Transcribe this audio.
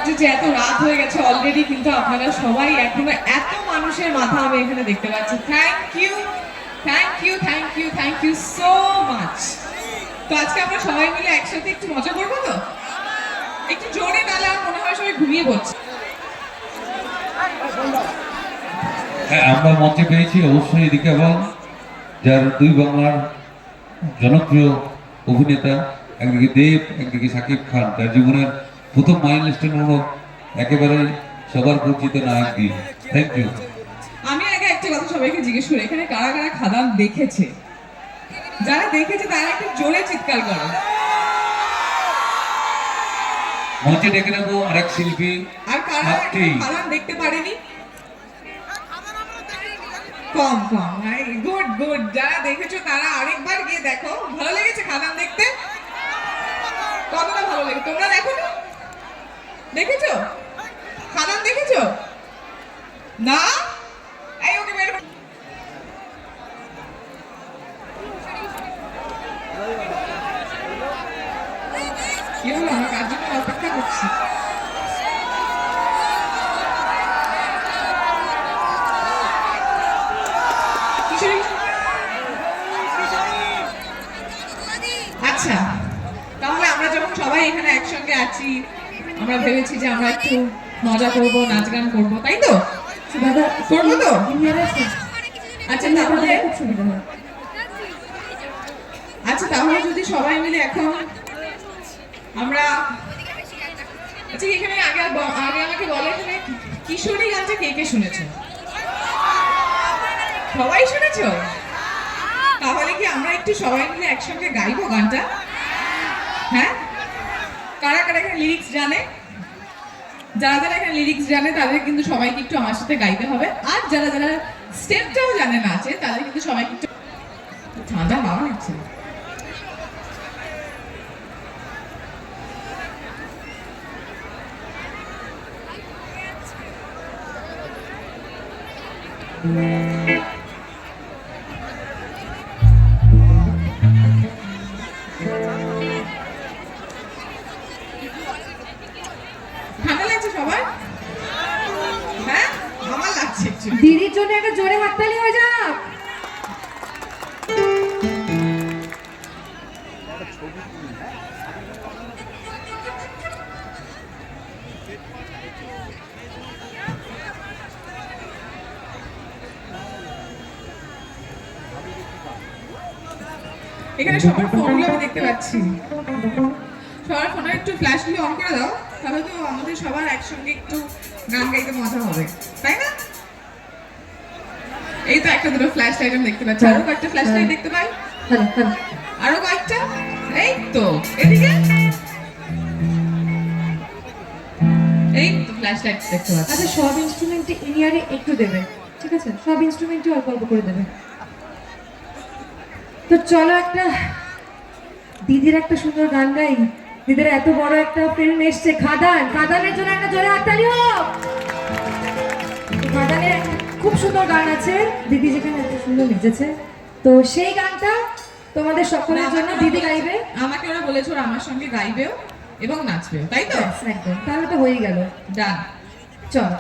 লাগছে যে এত রাত হয়ে গেছে অলরেডি, কিন্তু আপনারা সবাই এখনো এত মানুষের মাথা আমি এখানে দেখতে পাচ্ছি। Thank you, thank you, thank you, thank you so much. তো আজকে আমরা সবাই মিলে একসাথে একটু মজা করবো তো? একটু জোরে নালে আমার মনে হয় সবাই ঘুমিয়ে পড়ছে। হ্যাঁ, আমরা মঞ্চে পেয়েছি অবশ্যই এদিকে এবং যার দুই বাংলার জনপ্রিয় অভিনেতা, একদিকে দেব, একদিকে শাকিব খান, তার জীবনের প্রথম মাইলস্টোনমূলক একেবারে সবার পরিচিত নায়ক দিয়ে। Thank you. আমি আগে একটা কথা সবাইকে জিজ্ঞেস করি, এখানে কারা কারা খাদান দেখেছে? যারা দেখেছে তারা একটু জোরে চিৎকার করো। মঞ্চে ডেকে নেবো আরেক শিল্পী। আর কারা খাদান দেখতে পারেনি? কম কম। Good good. যারা দেখেছো তারা আরেকবার গিয়ে দেখো। ভালো লেগেছে খাদান দেখতে? কতটা ভালো লেগে? তোমরা দেখোনি? দেখেছো খাদান? দেখেছো না? এই ওকে বের করো। কি হলো? আমরা কার জন্য অপেক্ষা করছি? আচ্ছা, তাহলে আমরা যখন সবাই এখানে একসঙ্গে আছি, আমরা ভেবেছি যে আমরা একটু মজা করব, নাচ গান করবো, তাই তো? দাদা করবো তো? আচ্ছা তাহলে আচ্ছা তাহলে যদি সবাই মিলে এখন আমরা, আচ্ছা এখানে আগে আগে আমাকে বলে, এখানে কিশোরী গানটা কে কে শুনেছো? সবাই শুনেছো? তাহলে কি আমরা একটু সবাই মিলে একসঙ্গে গাইবো গানটা? হ্যাঁ, কারা কারা এখানে লিরিক্স জানে? যারা যারা এখানে লিরিক্স জানে তাদের কিন্তু সবাইকে একটু আমার সাথে গাইতে হবে। আর যারা যারা স্টেপটাও জানে নাচে তাদের কিন্তু সবাইকে একটু ঠান্ডা হাওয়া লাগছে। ঠান্ডা লাগছে সবার? হ্যাঁ, আমার লাগছে। দিদির জন্য একটা জোরে হাততালি হয়ে যাক। এখানে সবার ফোনগুলো আমি দেখতে পাচ্ছি। সবার ফোনে একটু ফ্ল্যাশগুলো অন করে দাও, তাহলে তো আমাদের সবার একসঙ্গে একটু গান গাইতে মজা হবে, তাই না? এই তো একটা দুটো ফ্ল্যাশ লাইট আমি দেখতে পাচ্ছি। আরো কয়েকটা ফ্ল্যাশ লাইট দেখতে পাই? আরো কয়েকটা? এই তো এদিকে, এই তো ফ্ল্যাশ লাইট দেখতে পাচ্ছি। আচ্ছা, সব ইনস্ট্রুমেন্টে ইনিয়ারে একটু দেবে, ঠিক আছে? সব ইনস্ট্রুমেন্টই অল্প অল্প করে দেবে। তো চলো একটা দিদির একটা সুন্দর গান গাই। দিদির এত বড় একটা ফিল্ম এসছে খাদান, খাদানের জন্য একটা জোরে হাততালি হোক। খাদানের একটা খুব সুন্দর গান আছে, দিদি যেখানে এত সুন্দর লিখেছে, তো সেই গানটা তোমাদের সকলের জন্য দিদি গাইবে। আমাকে ওরা বলেছে ওরা আমার সঙ্গে গাইবেও এবং নাচবেও, তাই তো? একদম, তাহলে তো হয়েই গেল। ডান, চলো।